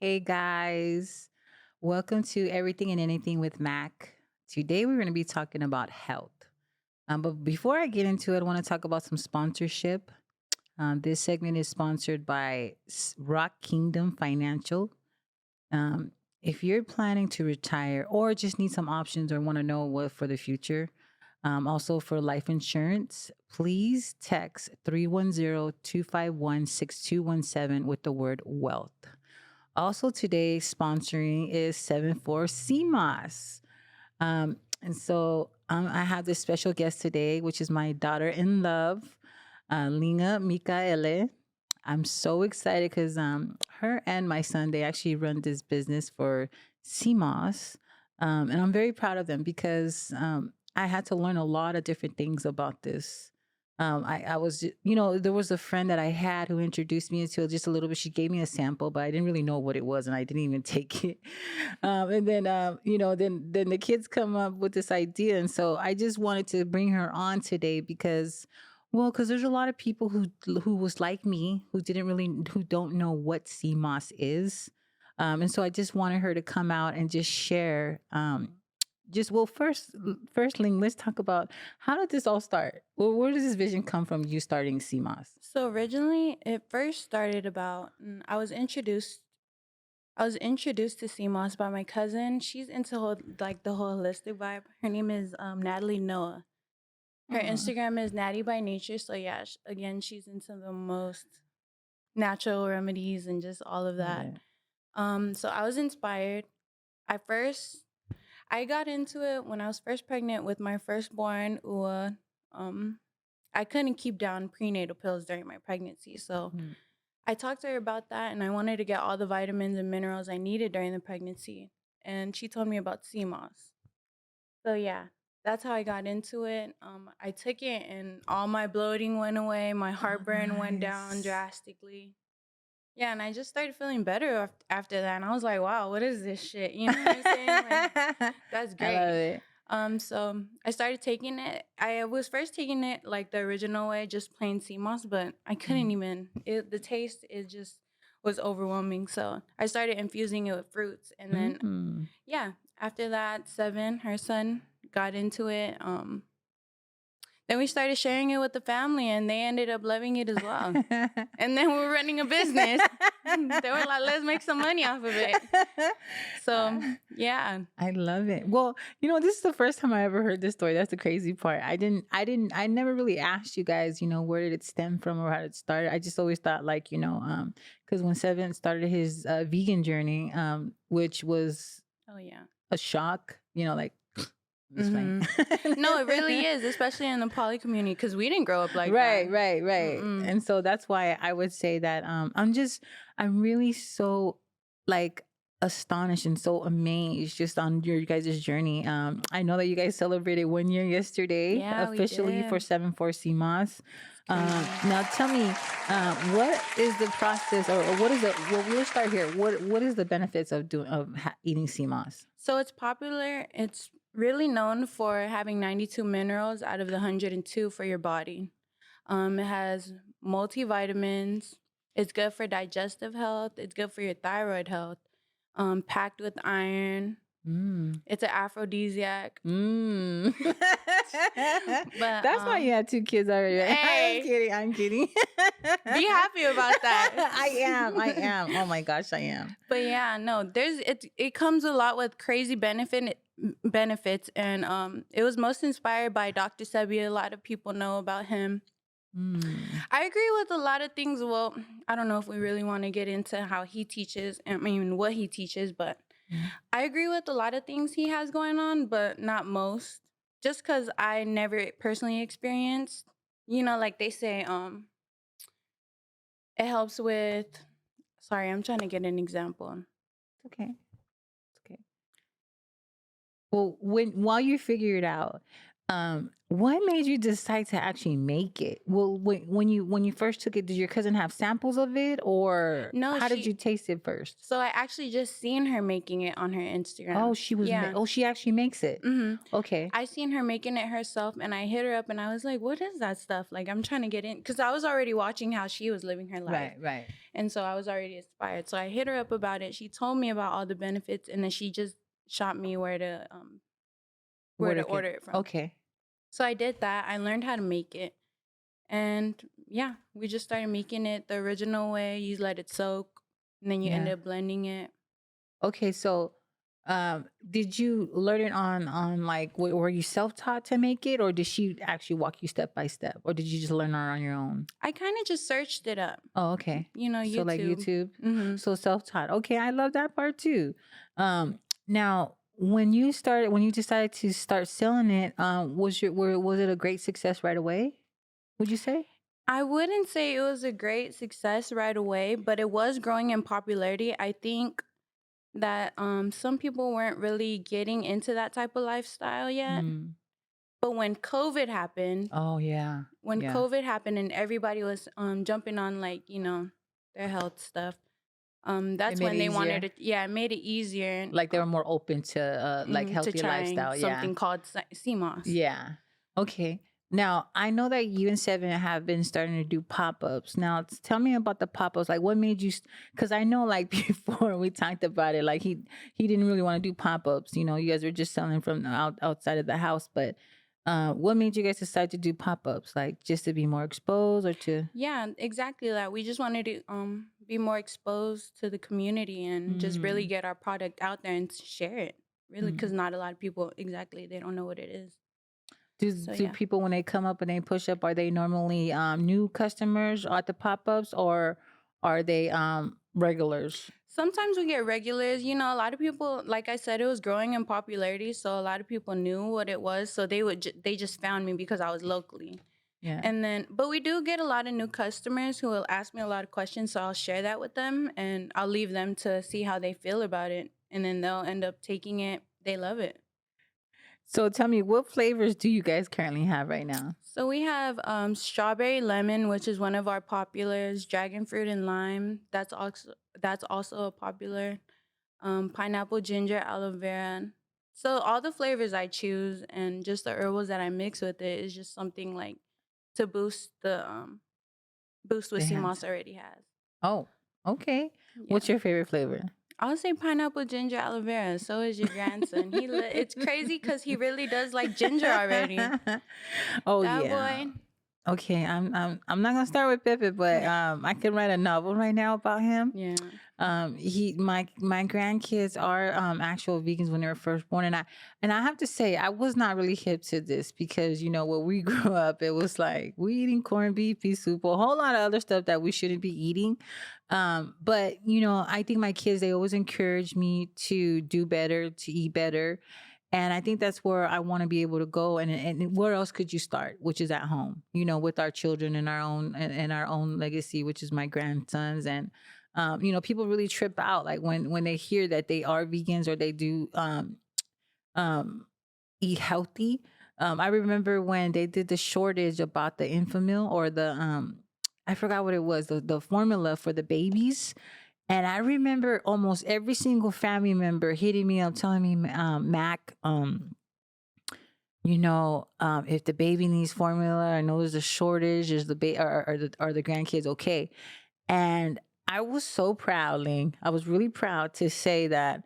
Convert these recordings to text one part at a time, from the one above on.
Hey guys, welcome to Everything and Anything with Mac. Today we're going to be talking about health. But before I get into it, I want to talk about some sponsorship. This segment is sponsored by Rock Kingdom Financial. Um, if you're planning to retire or just need some options or want to know what for the future, also for life insurance, please text 310-251-6217 with the word wealth. Also, today sponsoring is 74 CMOS. I have this special guest today, which is my daughter in love, Liga Mikaele. I'm so excited because her and my son, they actually run this business for CMOS. And I'm very proud of them because I had to learn a lot of different things about this. I was, there was a friend that I had who introduced me into it just a little bit. She gave me a sample, but I didn't really know what it was, and I didn't even take it. Then the kids come up with this idea, and so I just wanted to bring her on today because there's a lot of people who was like me who don't know what CMOS is, and so I just wanted her to come out and just share. Just well, first, Ling, let's talk about how did this all start? Well, where does this vision come from? You starting CMOS? So originally, it first started about I was introduced to CMOS by my cousin. She's into the whole holistic vibe. Her name is Natalie Noah. Her Oh, Instagram is Natty by Nature. So yeah, again, she's into the most natural remedies and just all of love that. it. So I was inspired. At first, I got into it when I was first pregnant with my firstborn, Ua. Um, I couldn't keep down prenatal pills during my pregnancy, so Mm. I talked to her about that, and I wanted to get all the vitamins and minerals I needed during the pregnancy. And she told me about CMOS. So yeah, that's how I got into it. I took it, and all my bloating went away. My Oh, heartburn went down nice. drastically. Yeah, and I just started feeling better after that. And I was like, wow, what is this shit? You know what I'm saying? Like, I that's love great. it. So I started taking it. I was first taking it like the original way, just plain sea moss, but I couldn't Mhm. even. The taste it just was overwhelming. So I started infusing it with fruits, and then Mm. yeah, after that, Seven, her son, got into it. Then we started sharing it with the family, and they ended up loving it as well. And then we're running a business. They were like, "Let's make some money off of it." So yeah. I love it. Well, this is the first time I ever heard this story. That's the crazy part. I never really asked you guys, where did it stem from or how did it start. I just always thought like, because when Seven started his vegan journey, which was Oh yeah. a shock, like, I'm just playing. Mm-hmm. No, it really is, especially in the poly community, because we didn't grow up like that. Right. Mm-mm. And so that's why I would say that I'm really so like astonished and so amazed just on your guys' journey. I know that you guys celebrated 1 year yesterday Yeah, we officially for did. 7-4 CMOS. It's crazy. Now tell me, what is the process or what is the well we'll start here. What is the benefits of eating CMOS? So it's popular. It's really known for having 92 minerals out of the 102 for your body. It has multivitamins. It's good for digestive health. It's good for your thyroid health. Packed with iron. Mm. It's an aphrodisiac. Mm. But That's why you had two kids already, right? I'm hey, kidding. I'm kidding. be happy about that. I am. I am. Oh my gosh, I am. But yeah, no, it comes a lot with crazy benefits, and it was most inspired by Dr. Sebi. A lot of people know about him. Mm. I agree with a lot of things. Well, I don't know if we really want to get into how he teaches, I mean what he teaches, but Mm. I agree with a lot of things he has going on, but not most. Just because I never personally experienced, like they say, it helps with. Sorry, I'm trying to get an example. It's okay. It's okay. Well, while you figure it out, What made you decide to actually make it? Well, when you first took it, did your cousin have samples of it, or No, how did you taste it first? so I actually just seen her making it on her Oh, Instagram. Yeah. she actually makes it. hmm Okay. I seen her making it herself, and I hit her up and I was like, "What is that stuff?" Like, I'm trying to get in because I was already watching how she was living her life, Right, right. and so I was already inspired. So I hit her up about it. She told me about all the benefits, and then she just shot me where What to it could order it from. Okay. So I did that. I learned how to make it, and yeah, we just started making it the original way. You let it soak, and then you end Yeah. up blending it. Okay, so did you learn it on like were you self-taught to make it, or did she actually walk you step by step, or did you just learn it on your own? I kind of just searched it up, Oh, okay. So like YouTube. YouTube. hmm So self-taught. Okay, I love that part too. Now when you decided to start selling it, was it a great success right away? Would you say? I wouldn't say it was a great success right away, but it was growing in popularity. I think that some people weren't really getting into that type of lifestyle yet. Mm. But when COVID happened, Oh yeah. Yeah. and everybody was jumping on like, their health stuff, It that's made it when they wanted easier. to, yeah, it made it easier Like they were more open to like to healthier trying lifestyle. Yeah. something called CMOS. Yeah. Okay. Now, I know that you and Seven have been starting to do pop-ups. Now, tell me about the pop-ups. Like, what made you? Because I know, like before we talked about it, like he didn't really want to do pop-ups. You guys were just selling from the outside of the house. But what made you guys decide to do pop-ups? Like, just to be more exposed, or to? Yeah, exactly that. We just wanted to be more exposed to the community and just really Mm, get our product out there and share it. Really, because mm. not a lot of people exactly they don't know what it is. So Do yeah. people when they come up and they push up, are they normally new customers at the pop-ups, or are they regulars? Sometimes we get regulars. A lot of people, like I said, it was growing in popularity, so a lot of people knew what it was. So they just found me because I was locally. Yeah. And then, but we do get a lot of new customers who will ask me a lot of questions. So I'll share that with them and I'll leave them to see how they feel about it. And then they'll end up taking it. They love it. So tell me, what flavors do you guys currently have right now? So we have strawberry lemon, which is one of our populars. Dragon fruit and lime. That's also a popular. Pineapple, ginger, aloe vera. So all the flavors I choose and just the herbals that I mix with it is just something like to boost what They have. CMOS already has. Oh, okay. What's Yeah. your favorite flavor? I would say pineapple, ginger, aloe vera. So is your grandson. It's crazy because he really does like ginger already. Oh That yeah. boy. Okay, I'm not gonna start with Pepe, but I can write a novel right now about him. Yeah. He my grandkids are actual vegans when they were first born, and I have to say I was not really hip to this because when we grew up it was like we eating corned beef, pea soup, a whole lot of other stuff that we shouldn't be eating. But I think my kids, they always encourage me to do better, to eat better, and I think that's where I want to be able to go. And where else could you start? Which is at home, with our children and our own legacy, which is my grandsons. And people really trip out like when they hear that they are vegans, or they do um, eat healthy. I remember when they did the shortage about the Infamil, or the I forgot what it was, the formula for the babies. And I remember almost every single family member hitting me up, telling me, Mac, if the baby needs formula, I know there's a shortage. Is the are the grandkids okay? And I was so proud, Ling. I was really proud to say that,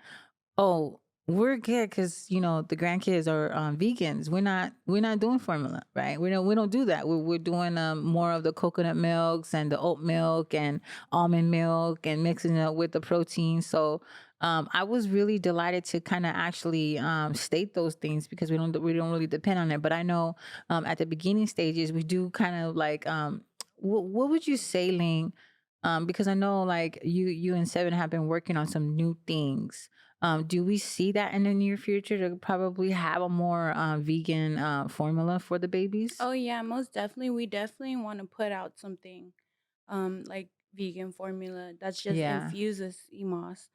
oh, we're good because the grandkids are vegans. We're not doing formula, right? We don't do that. We're doing more of the coconut milks and the oat milk and almond milk, and mixing it up with the protein. So I was really delighted to kind of actually state those things, because we don't really depend on it. But I know at the beginning stages we do kind of like, what would you say, Ling? Because I know like you and Seven have been working on some new things. Do we see that in the near future to probably have a more vegan formula for the babies? Oh yeah, most definitely. We definitely want to put out something like vegan formula that's just Yeah. infuses EMOS.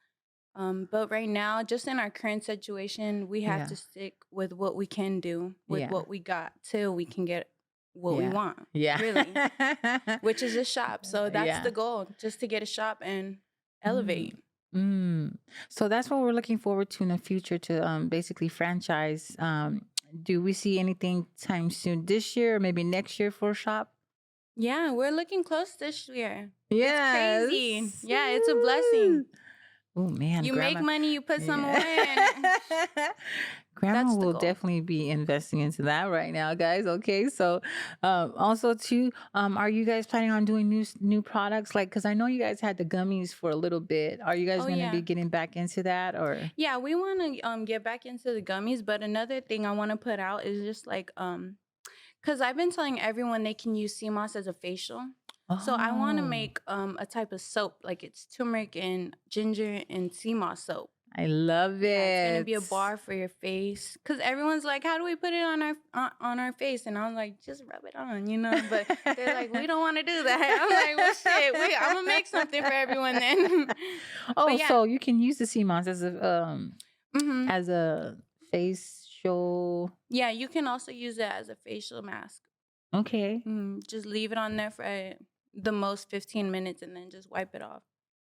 But right now, just in our current situation, we have Yeah. to stick with what we can do with Yeah. what we got till we can get what we Yeah. want. Yeah. Really, which is a shop. So that's Yeah. the goal, just to get a shop and Mm. elevate. So that's what we're looking forward to in the future to basically franchise. Do we see anything time soon this year or maybe next year for a shop? Yeah, we're looking close this year. It's Yes. crazy. Yeah, it's a blessing. Oh man, You make grandma. money, you put some Yeah. away, and Grandma that's the will goal. definitely be investing into that right now, guys. Okay, so also too, are you guys planning on doing new products? Like, because I know you guys had the gummies for a little bit. Are you guys Oh going to yeah. be getting back into that, or? Yeah, we want to get back into the gummies, but another thing I want to put out is just like cuz I've been telling everyone they can use CMOS as a facial. So I want to Oh, make a type of soap, like it's turmeric and ginger and CMOS soap. I love Yeah, it's gonna it. be a bar for your face. Cause everyone's like, "How do we put it on our face?" And I'm like, "Just rub it on," you know. But they're like, "We don't want to do that." I'm like, "Well, shit, I'm gonna make something for everyone then." Oh, But yeah, so you can use the CMOS hmm as a facial. yeah, you can also use it as a facial mask. Okay. Just leave it on there for the most 15 minutes, and then just wipe it off.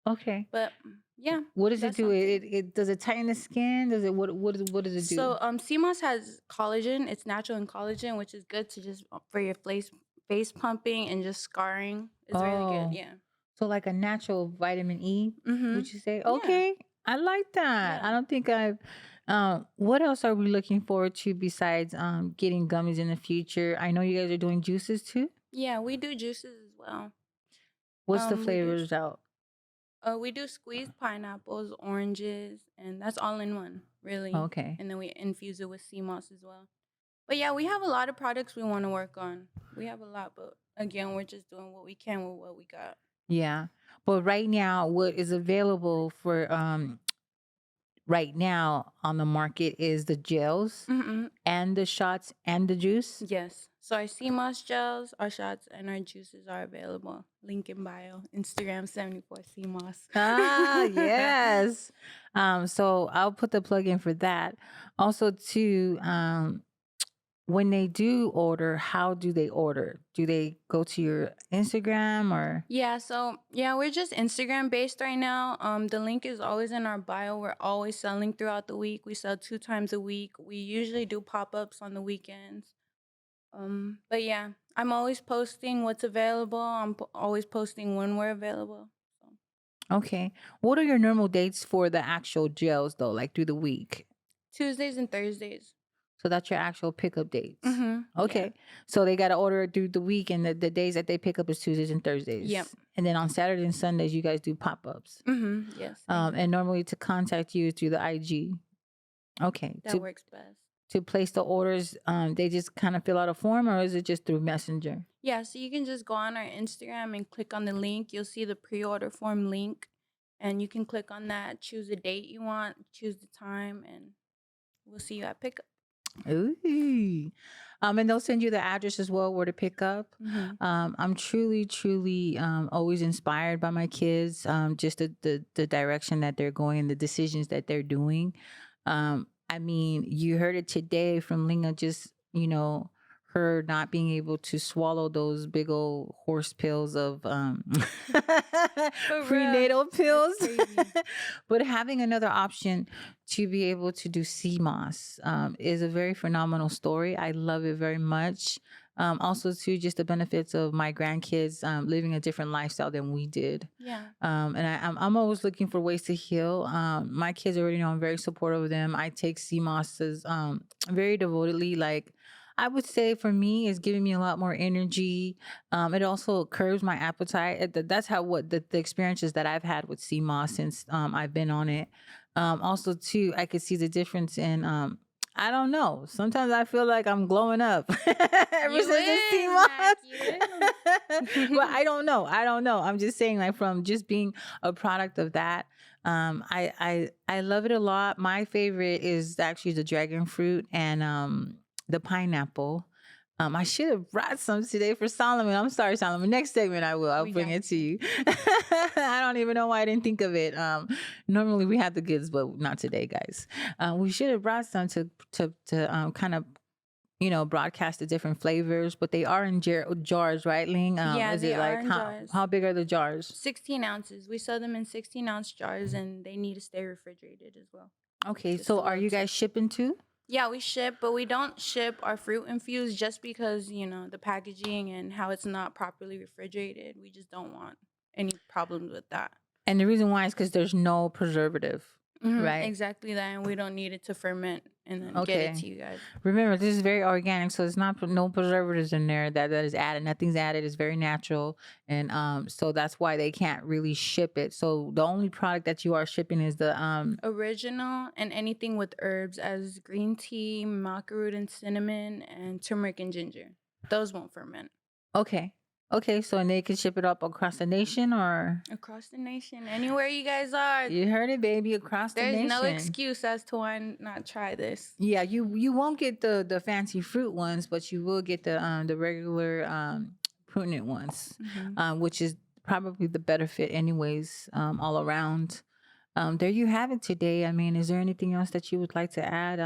Okay. But yeah, What does it that's do? something. It does it tighten the skin? Does it what does it do? So CMOS has collagen. It's natural in collagen, which is good to just for your face pumping and just scarring. It's really good. Oh, Yeah. so like a natural vitamin E, Mhm. would you say? Yeah. Okay, I like that. Yeah. I don't think I've. What else are we looking forward to besides getting gummies in the future? I know you guys are doing juices too. Yeah. We do juices as well. What's the We do. flavors out? We do squeezed pineapples, oranges, and that's all in one, really. Okay. And then we infuse it with CMOS as well. But yeah, we have a lot of products we want to work on. We have a lot, but again, we're just doing what we can with what we got. Yeah. But right now, what is available for right now on the market is the gels Mm-hmm. and the shots and the juice. Yes. So our CMOS gels, our shots, and our juices are available. Link in bio. Instagram 74 CMOS. Ah, yes. So I'll put the plug in for that. Also, too, when they do order, how do they order? Do they go to your Instagram or? Yeah, so yeah, we're just Instagram based right now. The link is always in our bio. We're always selling throughout the week. We sell 2 times a week. We usually do pop-ups on the weekends. But yeah, I'm always posting what's available. Always posting when we're available. So Okay. What are your normal dates for the actual gels though, like through the week? Tuesdays and Thursdays. So that's your actual pickup dates. Yeah. Okay. So they got to order it through the week, and the days that they pick up is Tuesdays and Thursdays. Yep. And then on Saturdays and Sundays, you guys do pop ups. Yes. And normally to contact you through the IG. Okay. That works best. To place the orders, they just kind of fill out a form, or is it just through Messenger? Yeah, so you can just go on our Instagram and click on the link. You'll see the pre-order form link, and you can click on that, choose a date you want, choose the time, and we'll see you at pickup. Ooh. And they'll send you the address as well where to pick up. I'm truly always inspired by my kids, just the direction that they're going and the decisions that they're doing. I mean, you heard it today from Linga, just, her not being able to swallow those big old horse pills of prenatal pills, but having another option to be able to do CMOS is a very phenomenal story. I love it very much. Also, too, just the benefits of my grandkids living a different lifestyle than we did. Yeah. And I'm always looking for ways to heal. My kids already know I'm very supportive of them. I take CMOSs very devotedly. Like, I would say for me, it's giving me a lot more energy. It also curbs my appetite. That's how the experiences that I've had with CMOS since I've been on it. Also, too, I could see the difference in I don't know. Sometimes I feel like I'm glowing up ever You since the will, CMOS. Mac, you Well, I don't know. I don't know. I'm just saying, like, from just being a product of that, I love it a lot. My favorite is actually the dragon fruit and the pineapple. I should have brought some today for Solomon. I'm sorry, Solomon. Next segment, I will. I'll We bring got it to you. I don't even know why I didn't think of it. Normally we have the goods, but not today, guys. We should have brought some to kind of broadcast the different flavors, but they are in jars, right, Ling? Yeah, Is they it are like in jars. how big are the jars? 16 ounces. We sell them in 16-ounce jars, and they need to stay refrigerated as well. Okay, Just so a are little you tip. guys shipping too? Yeah, we ship, but we don't ship our fruit infused just because, the packaging and how it's not properly refrigerated. We just don't want any problems with that. And the reason why is because there's no preservative, right? Exactly that, and we don't need it to ferment and then get it Okay. to you guys. Remember, this is very organic, so it's not no preservatives in there that is added. Nothing's added. It's very natural, and so that's why they can't really ship it. So the only product that you are shipping is the Original and anything with herbs as green tea, maca root and cinnamon, and turmeric and ginger. Those won't ferment. Okay. Okay, so and they can ship it up across the nation or Across the nation, anywhere you guys are. you heard it, baby, across the There's nation. no excuse as to why not try this. Yeah, you won't get the fancy fruit ones, but you will get the regular prunate ones, which is probably the better fit anyways, all around. There you have it today. I mean, is there anything else that you would like to add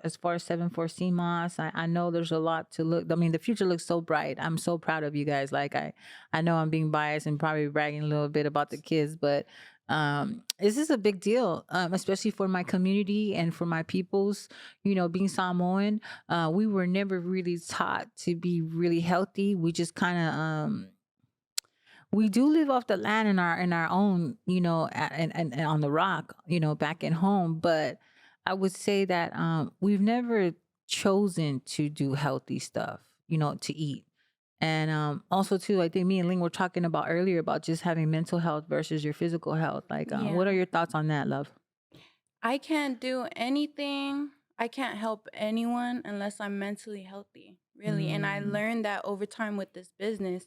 as far as 7-4 CMOS? I know there's a lot to look. I mean, the future looks so bright. I'm so proud of you guys. Like I know I'm being biased and probably bragging a little bit about the kids, but this is a big deal, especially for my community and for my peoples. Being Samoan, we were never really taught to be really healthy. We just kind of we do live off the land in our own, and on the rock, back at home. But I would say that we've never chosen to do healthy stuff, to eat. And also too, I think me and Ling were talking about earlier about just having mental health versus your physical health. Like, what are Yeah. your thoughts on that, love? I can't do anything. I can't help anyone unless I'm mentally healthy, really. And I Mm, learned that over time with this business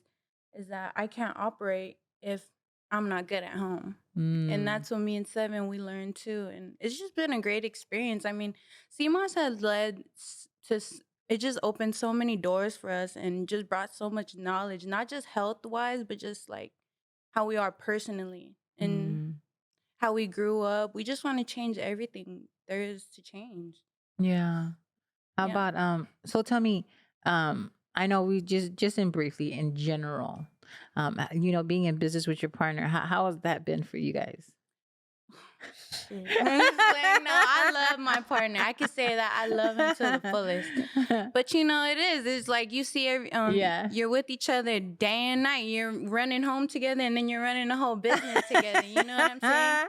is that I can't operate if I'm not good at home. And mm, that's what me and Seven we learned too. And it's just been a great experience. I mean, CMOS has led it just opened so many doors for us and just brought so much knowledge, not just health wise, but just like how we are personally and mm. how we grew up. We just want to change everything there is to change. Yeah. How Yeah. about so tell me, I know we just in briefly in general, being in business with your partner, how has that been for you guys? Shit. I'm just like, no, I love my partner. I can say that I love him to the fullest. But it is. It's like you see Yeah. you're with each other day and night. You're running home together and then you're running a whole business together. You know what I'm saying?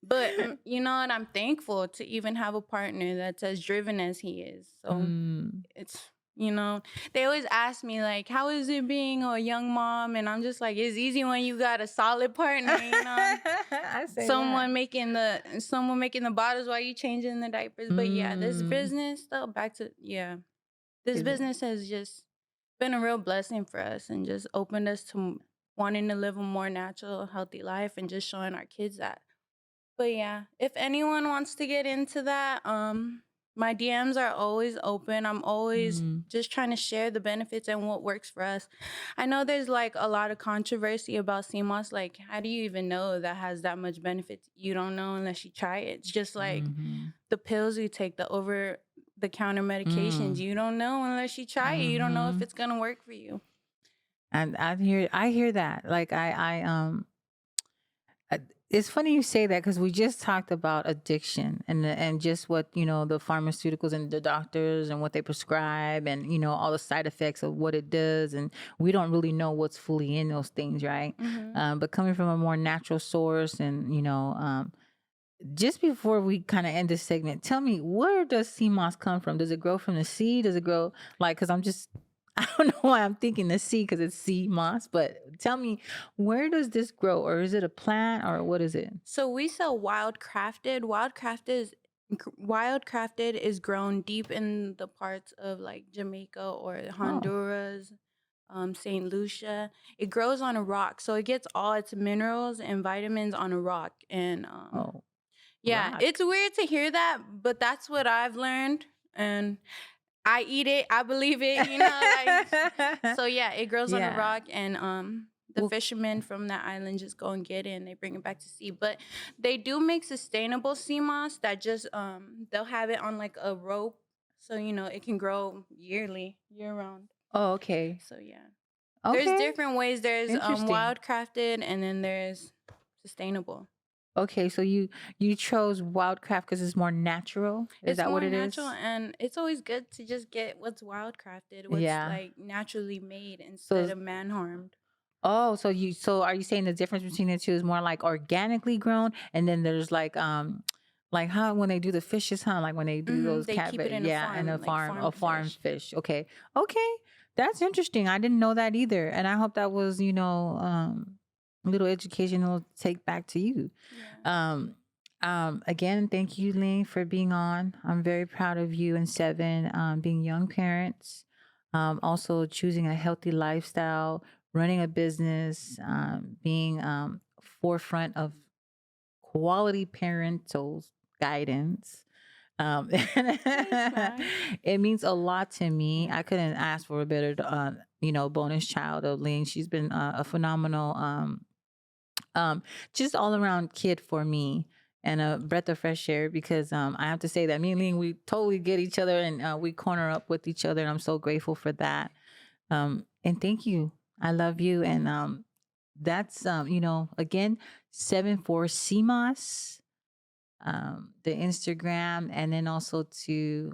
But you know what? I'm thankful to even have a partner that's as driven as he is. So Mm. it's they always ask me like, how is it being a young mom? And I'm just like, it's easy when you got a solid partner, I say someone making the bottles while you changing the diapers. But yeah, this Mm. business though, this Is it? business has just been a real blessing for us and just opened us to wanting to live a more natural, healthy life and just showing our kids that. But yeah, if anyone wants to get into that, my DMs are always open. I'm always Mm. just trying to share the benefits and what works for us. I know there's like a lot of controversy about CMOS. Like, how do you even know that has that much benefits? You don't know unless you try it. It's just like Mhm. the pills you take, the over the counter medications. Mm. You don't know unless you try it. You don't know if Mhm. it's gonna work for you. And I hear that. Like Uh, it's funny you say that because we just talked about addiction and just what the pharmaceuticals and the doctors and what they prescribe and all the side effects of what it does, and we don't really know what's fully in those things, right? But coming from a more natural source, and just before we kind of end this segment, tell me, where does sea moss come from? Does it grow from the sea? Does it grow like? Because I'm just I don't know why I'm thinking the sea because it's sea moss, but tell me, where does this grow, or is it a plant, or what is it? So we sell wild crafted. Wild crafted is grown deep in the parts of like Jamaica or Oh, Honduras, St. Lucia. It grows on a rock, so it gets all its minerals and vitamins on a rock. And oh, yeah, rock. it's weird to hear that, but that's what I've learned. And I eat it. I believe it. You know, like so. Yeah, it grows on a Yeah. rock, and the Well, fishermen from that island just go and get it, and they bring it back to sea. But they do make sustainable sea moss that just they'll have it on like a rope, so you know it can grow yearly, year round. oh, okay. So yeah, there's Okay. different ways. There's Interesting. wild crafted, and then there's sustainable. Okay, so you chose wildcraft because it's more natural. Is It's that what more it natural, is? and it's always good to just get what's wild crafted, what's Yeah. like naturally made instead So of man harmed. oh, so are you saying the difference between the two is more like organically grown, and then there's like how when they do the fishes, huh? Like when they do those They keep it in a yeah, and farm, like a farm farm fish. fish. Okay, okay, that's interesting. I didn't know that either, and I hope that was a little educational take back to you. Yeah. Um, again, thank you, Ling, for being on. I'm very proud of you and Seven, being young parents, also choosing a healthy lifestyle, running a business, being forefront of quality parental guidance. Max. It means a lot to me. Yeah. I couldn't ask for a better, bonus child of Ling. She's been a phenomenal, um, just all around kid for me and a breath of fresh air because I have to say that me and Ling, we totally get each other and we corner up with each other. And I'm so grateful for that. And thank you. I love you. And that's, again, 74 CMOS, the Instagram, and then also to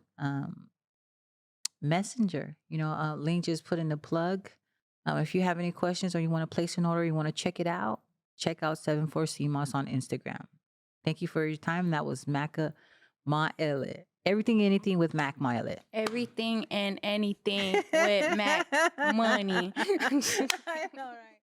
Messenger. Ling just put in the plug. If you have any questions or you want to place an order, you want to check it out, check out 74 CMOS on Instagram. Thank you for your time. That was Maca Maaele. Everything, anything with Mac Maaele. Everything and anything with Mac money. I know, right?